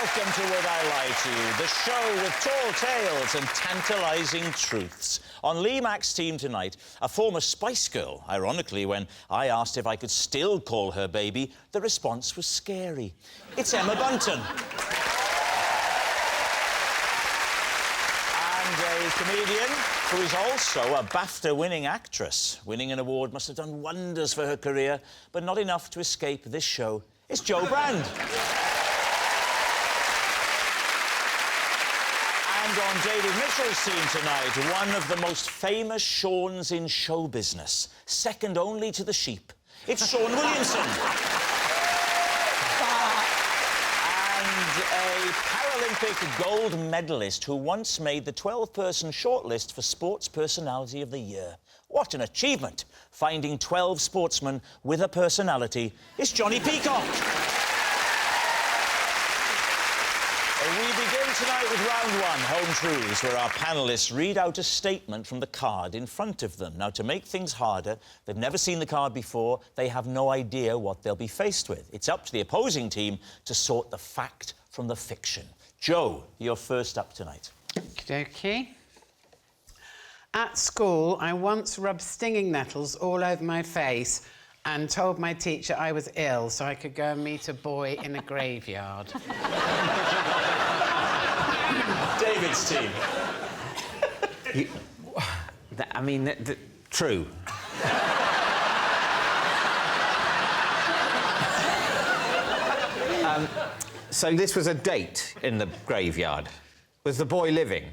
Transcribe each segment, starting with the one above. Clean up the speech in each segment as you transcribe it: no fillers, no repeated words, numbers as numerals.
welcome to Would I Lie to You, the show with tall tales and tantalising truths. On Lee Mack's team tonight, a former Spice Girl. Ironically, when I asked if I could still call her baby, the response was scary. It's Emma Bunton. And a comedian who is also a BAFTA-winning actress. Winning an award must have done wonders for her career, but not enough to escape this show. It's Jo Brand. And on David Mitchell's team tonight, one of the most famous Shauns in show business, second only to the sheep. It's Shaun Williamson. And a Paralympic gold medalist who once made the 12-person shortlist for Sports Personality of the Year. What an achievement, finding 12 sportsmen with a personality. It's Jonnie Peacock. We begin tonight with round one, Home Truths, where our panellists read out a statement from the card in front of them. Now, to make things harder, they've never seen the card before, they have no idea what they'll be faced with. It's up to the opposing team to sort the fact from the fiction. Jo, you're first up tonight. Okey-dokey. At school, I once rubbed stinging nettles all over my face and told my teacher I was ill so I could go and meet a boy in a graveyard. David's team. True. So this was a date in the graveyard. Was the boy living?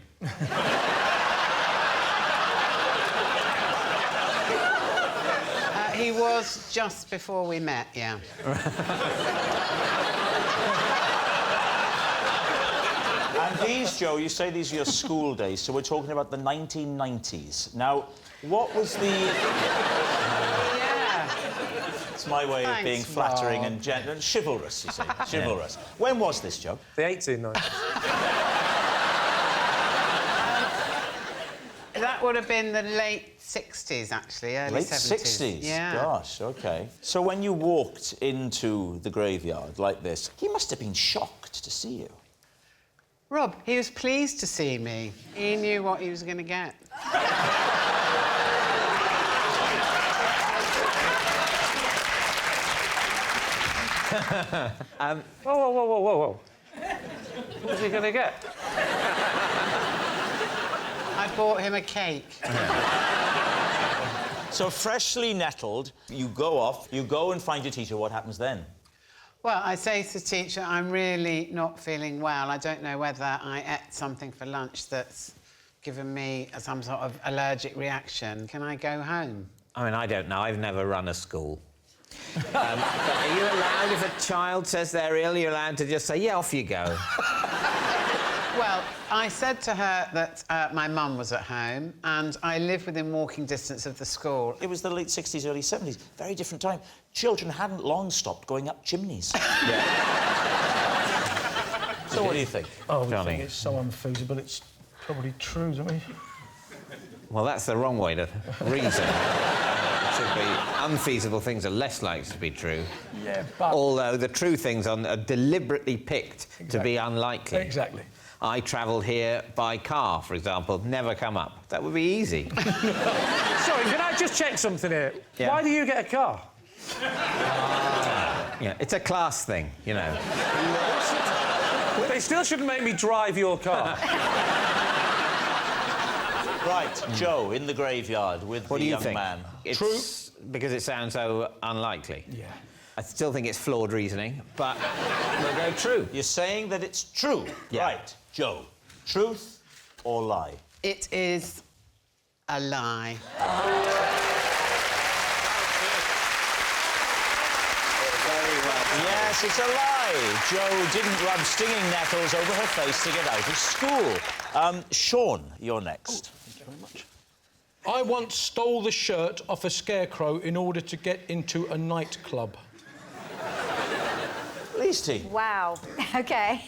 He was just before we met, yeah. And these, Jo, you say these are your school days, so we're talking about the 1990s. Now, what was the... Yeah. It's my way of being flattering and gentle. Chivalrous, you say. Chivalrous. Yeah. When was this, Jo? The 1890s. That would have been the late 60s, actually, early late 70s. 60s? Yeah. Gosh, OK. So when you walked into the graveyard like this, he must have been shocked to see you. Rob, he was pleased to see me. He knew what he was going to get. Whoa. What was he going to get? I bought him a cake. So, freshly nettled, you go off, you go and find your teacher. What happens then? Well, I say to the teacher, I'm really not feeling well. I don't know whether I ate something for lunch that's given me some sort of allergic reaction. Can I go home? I mean, I don't know. I've never run a school. But are you allowed, if a child says they're ill, you're allowed to just say, yeah, off you go? Well, I said to her that my mum was at home and I live within walking distance of the school. It was the late 60s, early 70s. Very different time. Children hadn't long stopped going up chimneys. Yeah. So what do you think? Oh, Jonnie? I think it's so unfeasible, it's probably true, don't we? Well, that's the wrong way to reason. It should be unfeasible things are less likely to be true. Yeah, but... Although the true things are deliberately picked to be unlikely. Exactly. I travelled here by car, for example, never come up. That would be easy. Sorry, can I just check something here? Yeah. Why do you get a car? Yeah, it's a class thing, you know. Well, they still shouldn't make me drive your car. Right, Jo, in the graveyard with What the do you young think? man. It's True? Because it sounds so unlikely. Yeah. I still think it's flawed reasoning, but we'll go true. You're saying that it's true? Yeah. Right, Jo. Truth or lie? It is a lie. Yes, it's a lie. Jo didn't rub stinging nettles over her face to get out of school. Shaun, you're next. Thank you very much. I once stole the shirt off a scarecrow in order to get into a nightclub. Lee's team. Wow. OK.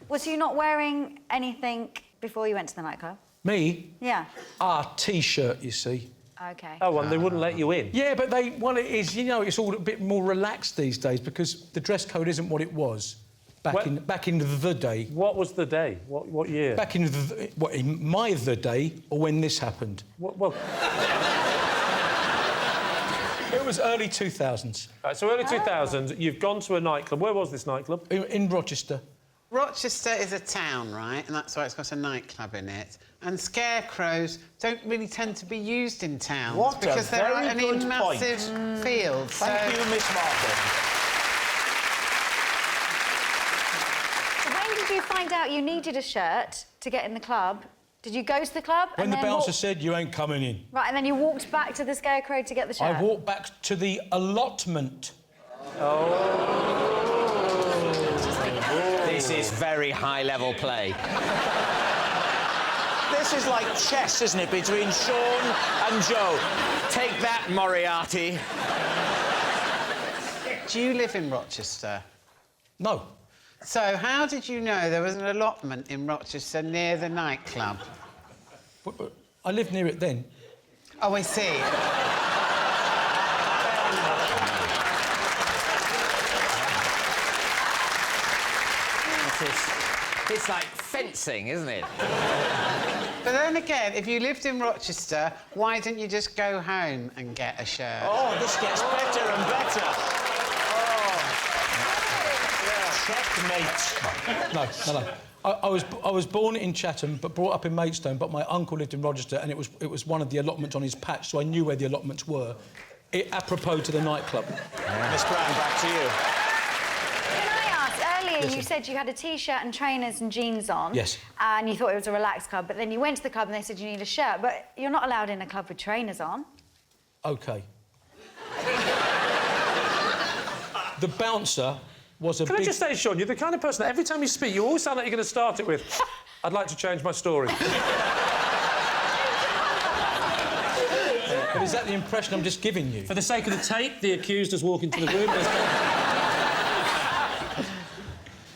Was you not wearing anything before you went to the nightclub? Me? Yeah. T-shirt, you see. OK. Oh, and they wouldn't let you in? Yeah, but well, it is, you know, it's all a bit more relaxed these days because the dress code isn't what it was. back in the day. What was the day? What year? Back in the day, or when this happened? Well, It was early 2000s. so early 2000s, you've gone to a nightclub. Where was this nightclub? In Rochester. Rochester is a town, right? And that's why it's got a nightclub in it. And scarecrows don't really tend to be used in towns What a because there very aren't good any massive fields. Thank you, Miss Martin. So when did you find out you needed a shirt to get in the club? Did you go to the club When and the then bouncer said, you ain't coming in. Right, and then you walked back to the scarecrow to get the shirt? I walked back to the allotment. This is very high-level play. This is like chess, isn't it, between Sean and Joe? Take that, Moriarty. Do you live in Rochester? No. So how did you know there was an allotment in Rochester near the nightclub? I lived near it then. Oh, I see. It's like fencing, isn't it? But then again, if you lived in Rochester, why didn't you just go home and get a shirt? Oh, this gets better and better. Oh. Checkmate. No. I was born in Chatham, but brought up in Maidstone. But my uncle lived in Rochester, and it was one of the allotments on his patch, so I knew where the allotments were. Apropos to the nightclub. Miss Brown, back to you. Can I ask, earlier you said you had a T-shirt and trainers and jeans on. Yes. And you thought it was a relaxed club, but then you went to the club and they said you need a shirt, but you're not allowed in a club with trainers on. OK. The bouncer was a Can big... I just say, Sean, you're the kind of person that every time you speak, you always sound like you're going to start it with, I'd like to change my story. But is that the impression I'm just giving you? For the sake of the tape, the accused has walked into the room.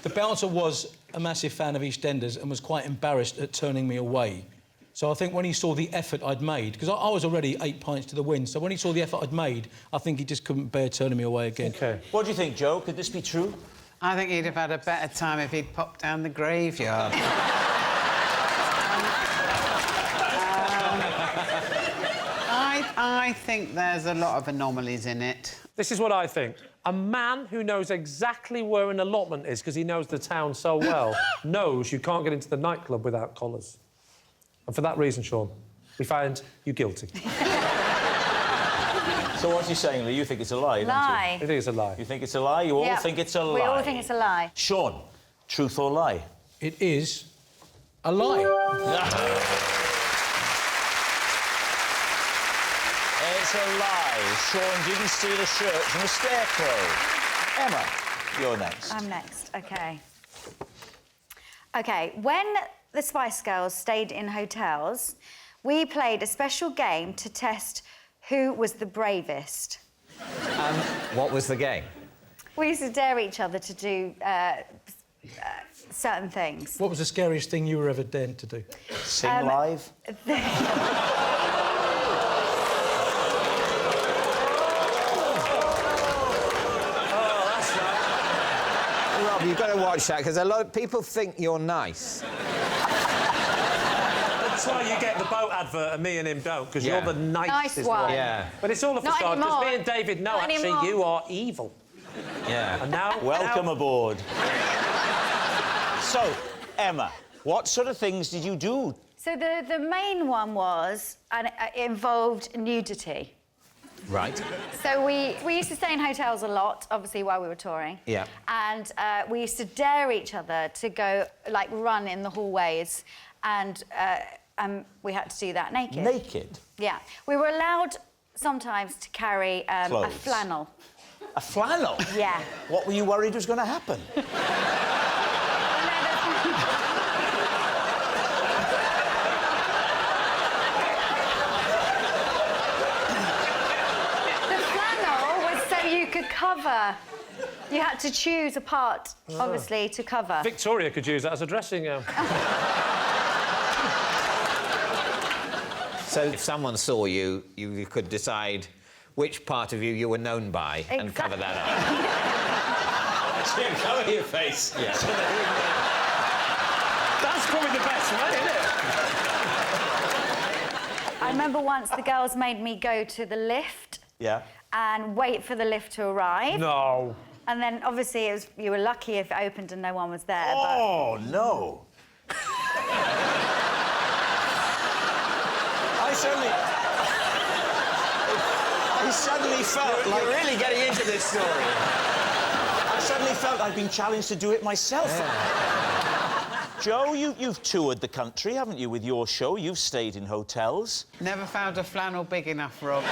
The bouncer was a massive fan of EastEnders and was quite embarrassed at turning me away. So I think when he saw the effort I'd made... Because I was already 8 pints to the wind, so when he saw the effort I'd made, I think he just couldn't bear turning me away again. OK. What do you think, Joe? Could this be true? I think he'd have had a better time if he'd popped down the graveyard. I think there's a lot of anomalies in it. This is what I think. A man who knows exactly where an allotment is because he knows the town so well knows you can't get into the nightclub without collars. And for that reason, Sean, we find you guilty. So what's he saying, Lee? You think it's a lie, don't Lie. I think it's a lie. you? You think it's a lie? You all think it's a lie? We all think it's a lie. Sean, truth or lie? It is a lie. It's a lie. Sean didn't steal a shirt from a scarecrow. Emma, you're next. I'm next, OK. OK, when the Spice Girls stayed in hotels, we played a special game to test who was the bravest. What was the game? We used to dare each other to do certain things. What was the scariest thing you were ever dared to do? Sing live? Rob, you've got to watch that, because a lot of people think you're nice. That's why you get the boat advert and me and him don't, because you're the nicest Nice one. Yeah. But it's all a Not facade, because anymore. me and David know, Not actually, anymore. you are evil. Yeah. And now... Welcome aboard. So, Emma, what sort of things did you do? So the main one was, and it involved nudity. Right. So we used to stay in hotels a lot, obviously, while we were touring. Yeah. And we used to dare each other to go, like, run in the hallways, and we had to do that naked. Naked? Yeah. We were allowed sometimes to carry a Clothes. flannel. A flannel? Yeah. What were you worried was going to happen? Could cover. You had to choose a part, obviously, to cover. Victoria could use that as a dressing gown. So if someone saw you, you could decide which part of you were known by and cover that up. Cover your face. Yeah. That's probably the best way, isn't it? I remember once the girls made me go to the lift. Yeah. And wait for the lift to arrive. No. And then, obviously, you were lucky if it opened and no one was there. Oh, no. I suddenly felt like... You're really getting into this story. I suddenly felt I'd been challenged to do it myself. Yeah. Jo, you've toured the country, haven't you, with your show? You've stayed in hotels. Never found a flannel big enough, Rob.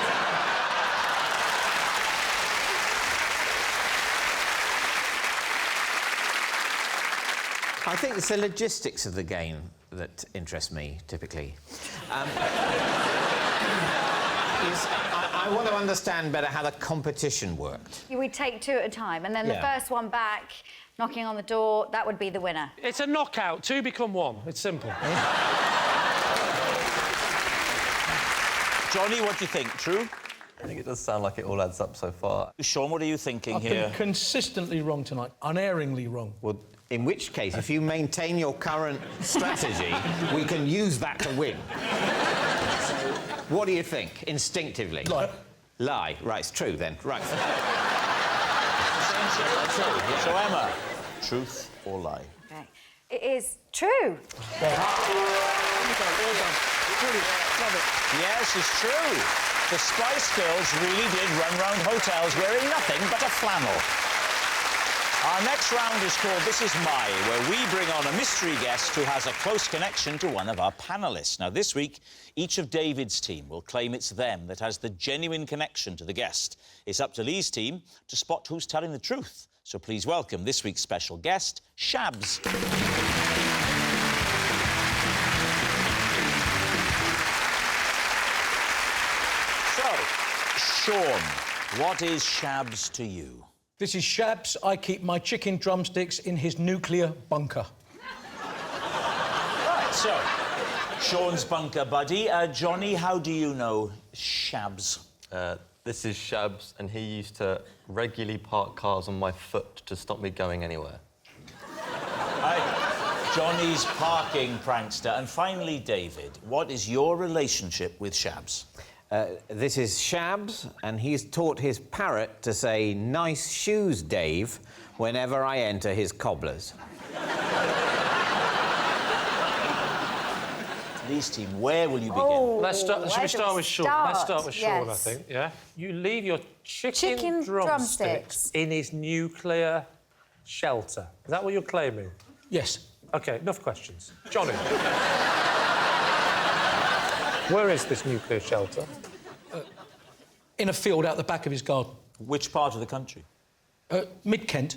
I think it's the logistics of the game that interest me, typically. I want to understand better how the competition worked. We'd take two at a time, and then the Yeah. first one back, knocking on the door, that would be the winner. It's a knockout. Two become one. It's simple. Johnny, what do you think? True? I think it does sound like it all adds up so far. Sean, what are you thinking I've here? been consistently wrong tonight, unerringly wrong. Well, in which case, if you maintain your current strategy, we can use that to win. What do you think, instinctively? Lie. Lie. Right, it's true, then. Right. So, Emma, truth or lie? Okay. It is true. Yes, it's true. The Spice Girls really did run round hotels wearing nothing but a flannel. Our next round is called This Is My, where we bring on a mystery guest who has a close connection to one of our panellists. Now, this week, each of David's team will claim it's them that has the genuine connection to the guest. It's up to Lee's team to spot who's telling the truth. So please welcome this week's special guest, Shabs. So, Sean, what is Shabs to you? This is Shabs. I keep my chicken drumsticks in his nuclear bunker. Right, so, Sean's bunker buddy. Johnny, how do you know Shabs? This is Shabs, and he used to regularly park cars on my foot to stop me going anywhere. Johnny's parking prankster. And finally, David, what is your relationship with Shabs? This is Shabs, and he's taught his parrot to say, "Nice shoes, Dave," whenever I enter his cobblers. Lee's team, where will you begin? Oh, Should we start with Sean? Let's start with Sean, Yes. I think, yeah? You leave your Chicken drumsticks. in his nuclear shelter. Is that what you're claiming? Yes. OK, enough questions. Johnny. Where is this nuclear shelter? In a field out the back of his garden. Which part of the country? Mid-Kent.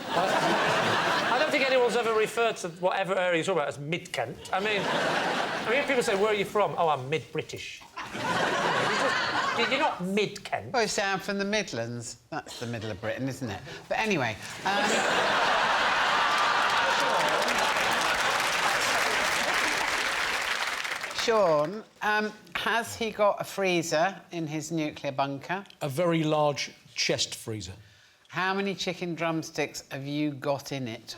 I don't think anyone's ever referred to whatever area you're talking about as mid-Kent. I mean, people say, where are you from? Oh, I'm mid-British. You're not mid-Kent. Oh, it's down from the Midlands. That's the middle of Britain, isn't it? But anyway... Sean, has he got a freezer in his nuclear bunker? A very large chest freezer. How many chicken drumsticks have you got in it?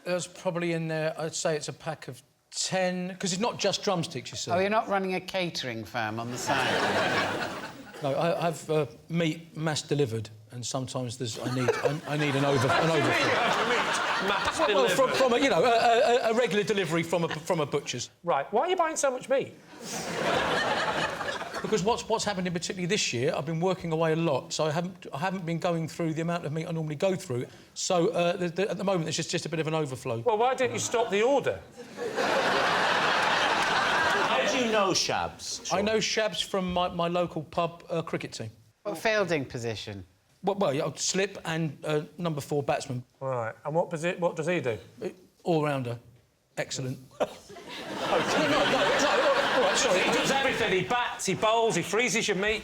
There's probably in there, I'd say it's a pack of 10... Because it's not just drumsticks, you see. Oh, you're not running a catering firm on the side? No, I have meat mass-delivered, and sometimes I need an overflow. Well, from a regular delivery from a butcher's. Right, why are you buying so much meat? Because what's happened in particularly this year, I've been working away a lot, so I haven't been going through the amount of meat I normally go through. So at the moment, there's just a bit of an overflow. Well, why don't you stop the order? How do you know Shabs, Sean? I know Shabs from my local pub cricket team. What fielding position? Well, yeah, slip and number 4 batsman. Right, and what does he do? All-rounder. Excellent. No, all right, sorry. He does everything. He bats, he bowls, he freezes your meat.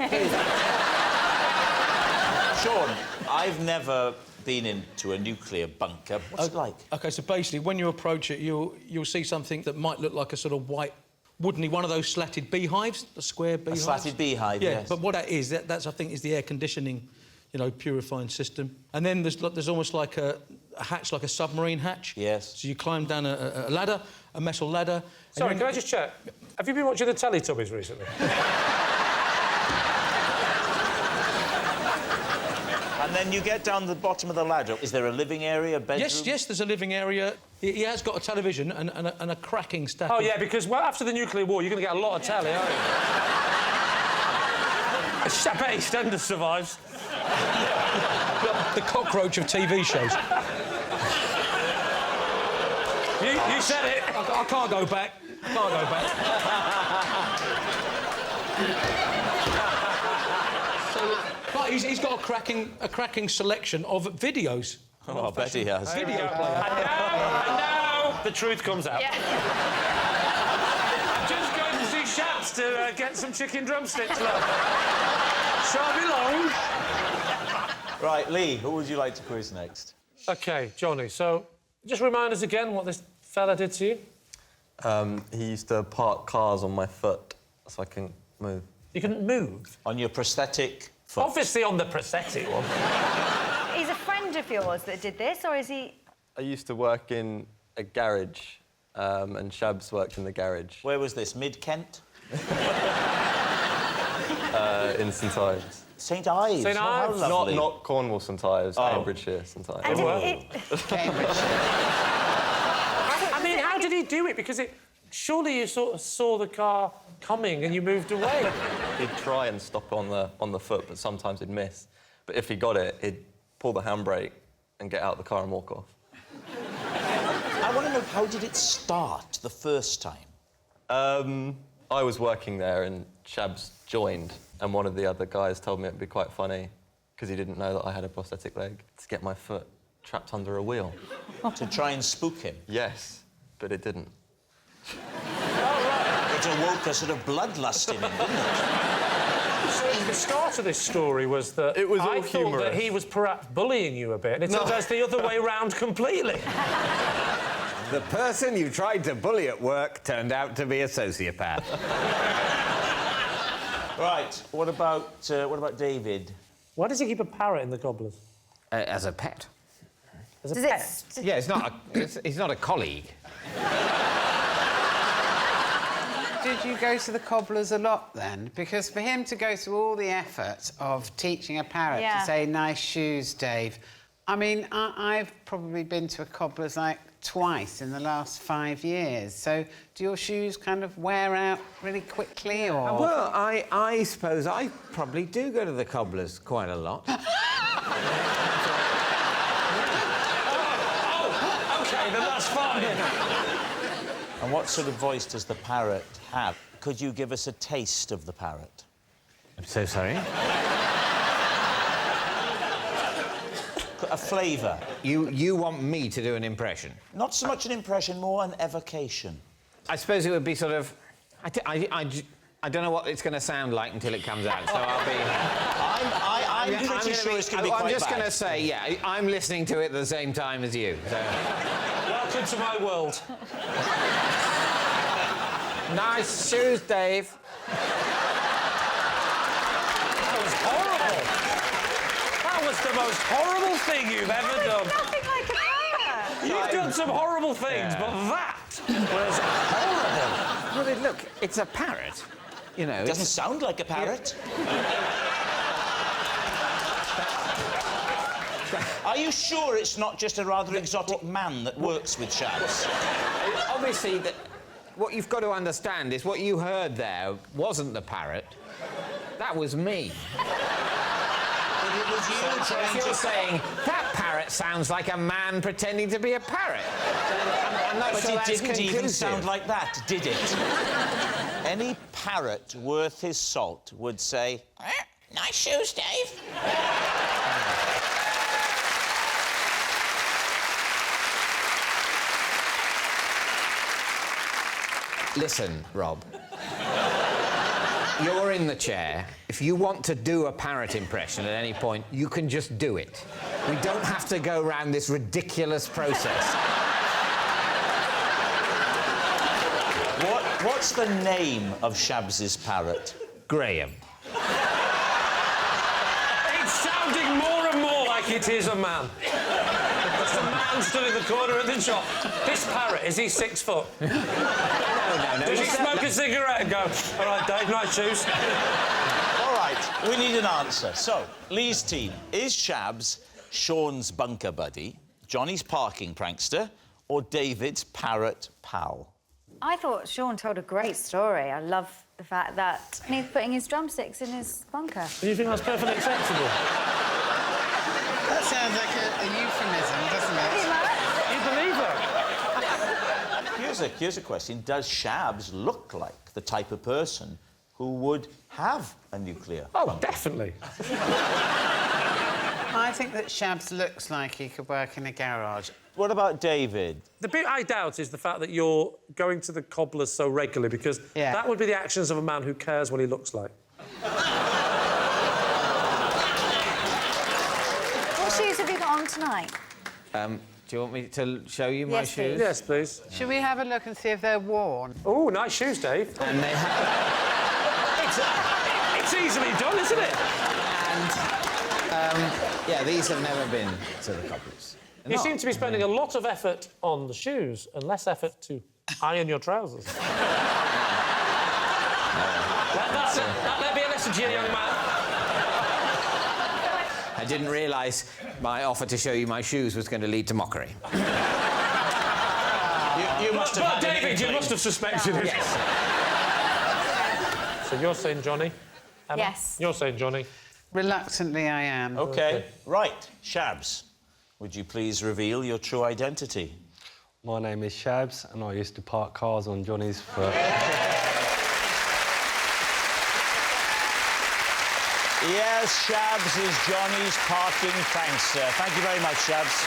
Sean, I've never been into a nuclear bunker. What's it like? OK, so basically, when you approach it, you'll see something that might look like a sort of white, woodeny, one of those slatted beehives, the square beehives. A slatted beehive, yeah, yes. but what that is, that's, I think, is the air conditioning you know, purifying system. And then there's almost like a hatch, like a submarine hatch. Yes. So you climb down a ladder, a metal ladder. Sorry, can I just check? Have you been watching the Teletubbies recently? And then you get down the bottom of the ladder. Is there a living area, bedroom? Yes, there's a living area. He has got a television and a cracking stack. Oh, yeah, because, well, after the nuclear war, you're going to get a lot of telly, aren't you? I bet EastEnders survives. The cockroach of TV shows. You said it. I can't go back. I can't go back. But he's got a cracking selection of videos. Oh, I bet he has. Video player. I know! The truth comes out. Yeah. Just going to see Shaps to get some chicken drumsticks, love. Shall be long. Right, Lee, who would you like to quiz next? OK, Johnny, so just remind us again what this fella did to you. He used to park cars on my foot so I couldn't move. You couldn't move? On your prosthetic foot. Obviously on the prosthetic one. He's a friend of yours that did this, or is he... I used to work in a garage, and Shabs worked in the garage. Where was this? Mid-Kent? In St Ives. St Ives? St Oh, Ives? how lovely. Not Cornwall St Ives, Oh. Cambridgeshire St Ives. And did Well. Cambridge. I mean, how did he do it? Because surely you sort of saw the car coming and you moved away. He'd try and stop on the foot, but sometimes he'd miss. But if he got it, he'd pull the handbrake and get out of the car and walk off. I want to know, how did it start the first time? I was working there and Shabs joined, and one of the other guys told me it'd be quite funny because he didn't know that I had a prosthetic leg, to get my foot trapped under a wheel. To try and spook him? Yes, but it didn't. It awoke a sort of bloodlust in him, didn't it? So the start of this story was that It was all I thought that humorous. he was perhaps bullying you a bit, and it turns out it's the other way round completely. The person you tried to bully at work turned out to be a sociopath. Right, what about David? Why does he keep a parrot in the Gobblers? As a pet. As a Does pet? it... Yeah, he's not a colleague. Did you go to the cobblers a lot then? Because for him to go through all the effort of teaching a parrot Yeah. to say nice shoes, Dave, I mean, I've probably been to a cobbler's like twice in the last 5 years. So do your shoes kind of wear out really quickly, or...? Well, I suppose I probably do go to the cobblers quite a lot. OK, then that's fine. And what sort of voice does the parrot have? Could you give us a taste of the parrot? I'm so sorry. A flavour? You want me to do an impression? Not so much an impression, more an evocation. I suppose it would be sort of... I don't know what it's going to sound like until it comes out, so I'll be... I'm pretty sure it's going to be quite I'm just bad. going to say, yeah, I'm listening to it at the same time as you, so... Welcome to my world. Nice shoes, Dave. That was horrible. That was the most horrible thing you've ever done. Nothing like a parrot. You've done some horrible things, but that was horrible. Well, look, it's a parrot. You know, It doesn't sound like a parrot. Are you sure it's not just a rather exotic man that works with Shabs? obviously, what you've got to understand is what you heard there wasn't the parrot. That was me. But it was you So trying if you're to... saying, that parrot sounds like a man pretending to be a parrot. I'm not But sure it that's didn't even conclusive. sound like that, did it? Any parrot worth his salt would say, nice shoes, Dave. Listen, Rob. You're in the chair. If you want to do a parrot impression at any point, you can just do it. We don't have to go around this ridiculous process. What's the name of Shabs's parrot? Graham. It's sounding more It is a man. It's a man stood in the corner of the shop. This parrot, is he 6 foot? No. Does he smoke a cigarette and go, all right, Dave, nice shoes? All right, we need an answer. So, Lee's team, is Shabs Sean's bunker buddy, Johnny's parking prankster, or David's parrot pal? I thought Sean told a great story. I love the fact that he's putting his drumsticks in his bunker. Do you think that's perfectly acceptable? That sounds like a euphemism, doesn't it? You believe it? Here's a question. Does Shabs look like the type of person who would have a nuclear bunker? Oh, definitely. I think that Shabs looks like he could work in a garage. What about David? The bit I doubt is the fact that you're going to the cobblers so regularly, because that would be the actions of a man who cares what he looks like. What shoes have you got on tonight? Do you want me to show you my Yes, shoes? please. Yes, please. Should we have a look and see if they're worn? Oh, nice shoes, Dave. And they have... It's easily done, isn't it? yeah, these have never been to the cobblers. You seem to be spending a lot of effort on the shoes and less effort to iron your trousers. Let be a lesson to you, young man. I didn't realise my offer to show you my shoes was going to lead to mockery. You must have But had an David, you inkling. must have suspected it. Yes. So you're saying Johnny? Emma? Yes. You're saying Johnny? Reluctantly, I am. OK. Right. Shabs, would you please reveal your true identity? My name is Shabs, and I used to park cars on Johnny's for... Yes, Shabs is Johnny's parking prankster. Thank you very much, Shabs.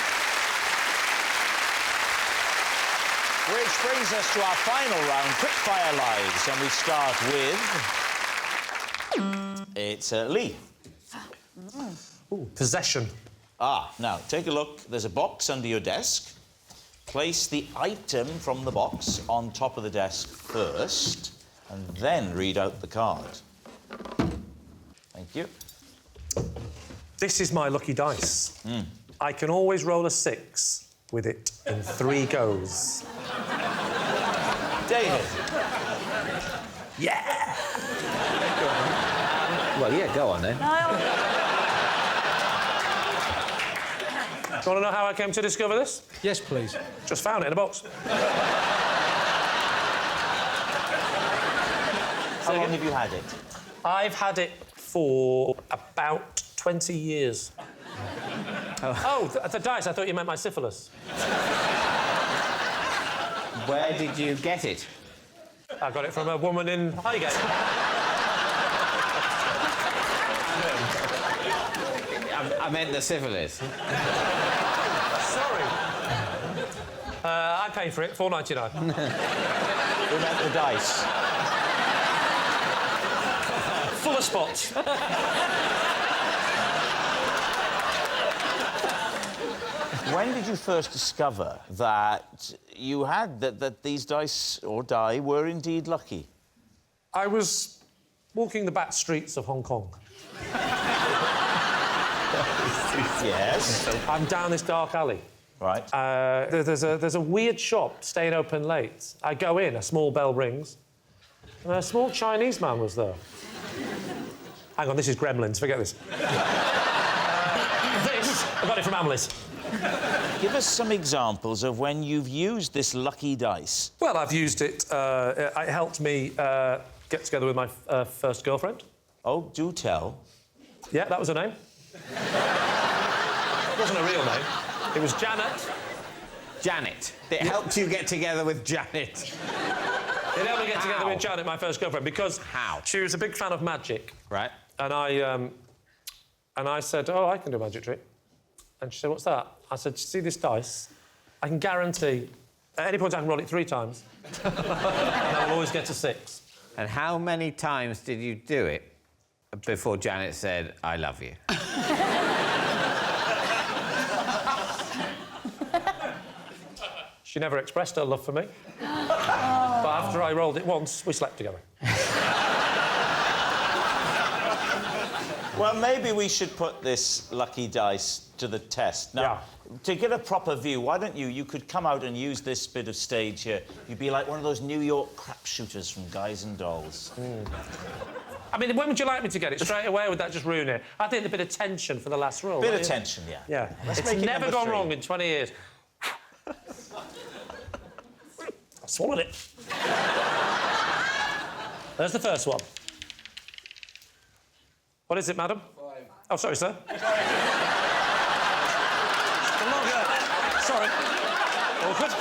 Which brings us to our final round, quickfire lives, and we start with... It's Lee. Ooh, possession. Now, take a look. There's a box under your desk. Place the item from the box on top of the desk first, and then read out the card. Thank you. This is my lucky dice. I can always roll a 6 with it in 3 goes. David. Yeah! Well, yeah, go on then. Do you want to know how I came to discover this? Yes, please. Just found it in a box. How long have you had it? I've had it for about 20 years. The dice. I thought you meant my syphilis. Where did you get it? I got it from a woman in Highgate. I meant the syphilis. Sorry. I paid for it, $4.99. Who meant the dice? Full of spots. When did you first discover that you had that these dice or die were indeed lucky? I was walking the back streets of Hong Kong. Yes. I'm down this dark alley. Right. There's a weird shop staying open late. I go in, a small bell rings, and a small Chinese man was there. Hang on, this is Gremlins, forget this. This, I got it from Hamleys. Give us some examples of when you've used this lucky dice. Well, I've used it. It helped me get together with my first girlfriend. Oh, do tell. Yeah, that was her name. It wasn't a real name. It was Janet. Janet. It helped you get together with Janet. It helped me get together with Janet, my first girlfriend, because she was a big fan of magic. Right. And I said, oh, I can do a magic trick. And she said, what's that? I said, see this dice? I can guarantee, at any point I can roll it 3 times, and I will always get a 6. And how many times did you do it before Janet said, I love you? She never expressed her love for me. But after I rolled it once, we slept together. Well, maybe we should put this lucky dice to the test. Now, to get a proper view, why don't you could come out and use this bit of stage here. You'd be like one of those New York crap shooters from Guys and Dolls. I mean, when would you like me to get it? Straight away, or would that just ruin it? I think a bit of tension for the last roll. Bit of tension, yeah. Yeah. Let's It's make it never number gone 3. wrong in 20 years. I swallowed it. There's the first one. What is it, madam? 5. Oh, sorry, sir. Sorry. Awkward.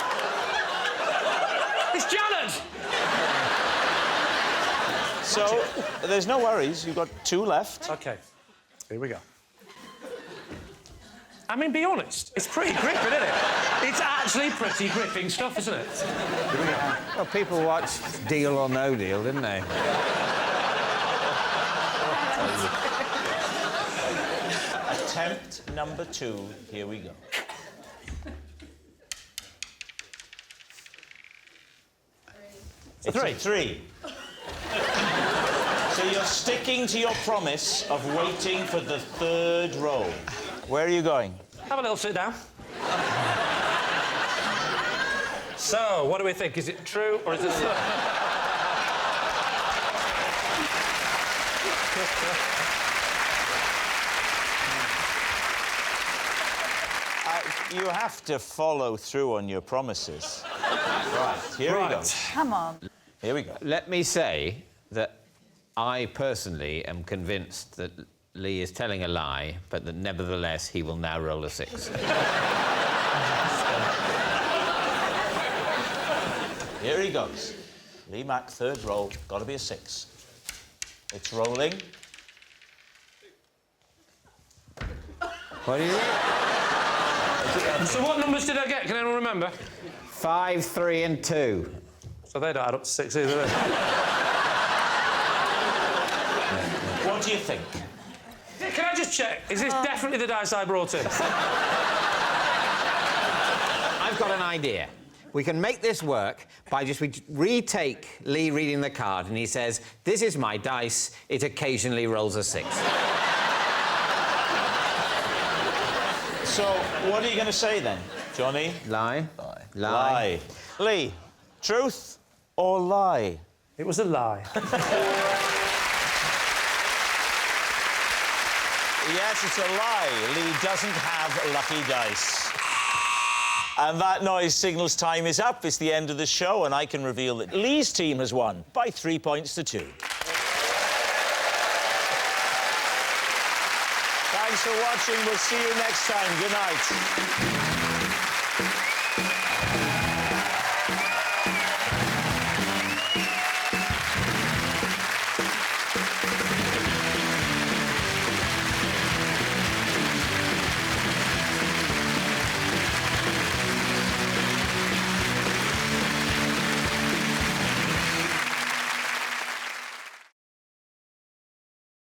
It's Janet! So, there's no worries. You've got 2 left. OK. Here we go. I mean, be honest, it's pretty gripping, isn't it? It's actually pretty gripping stuff, isn't it? Here we go. Well, people watched Deal or No Deal, didn't they? Attempt number 2. Here we go. It's 3. 3. So you're sticking to your promise of waiting for the 3rd roll. Where are you going? Have a little sit down. So, what do we think? Is it true or is it... You have to follow through on your promises. Right, here we go. Come on. Here we go. Let me say that I personally am convinced that Lee is telling a lie, but that nevertheless he will now roll a 6. Here he goes. Lee Mack, 3rd roll. Got to be a 6. It's rolling. What do you think? So what numbers did I get? Can anyone remember? 5, 3 and 2. So they don't add up to 6 either, do they? What do you think? Can I just check? Is this definitely the dice I brought in? I've got an idea. We can make this work by just retake Lee reading the card, and he says, "This is my dice. It occasionally rolls a 6." So, what are you going to say then, Johnny? Lie. Lie. Lie. Lee, truth or lie? It was a lie. Yes, it's a lie. Lee doesn't have lucky dice. And that noise signals time is up. It's the end of the show, and I can reveal that Lee's team has won by 3 points to 2. Thanks for watching. We'll see you next time. Good night.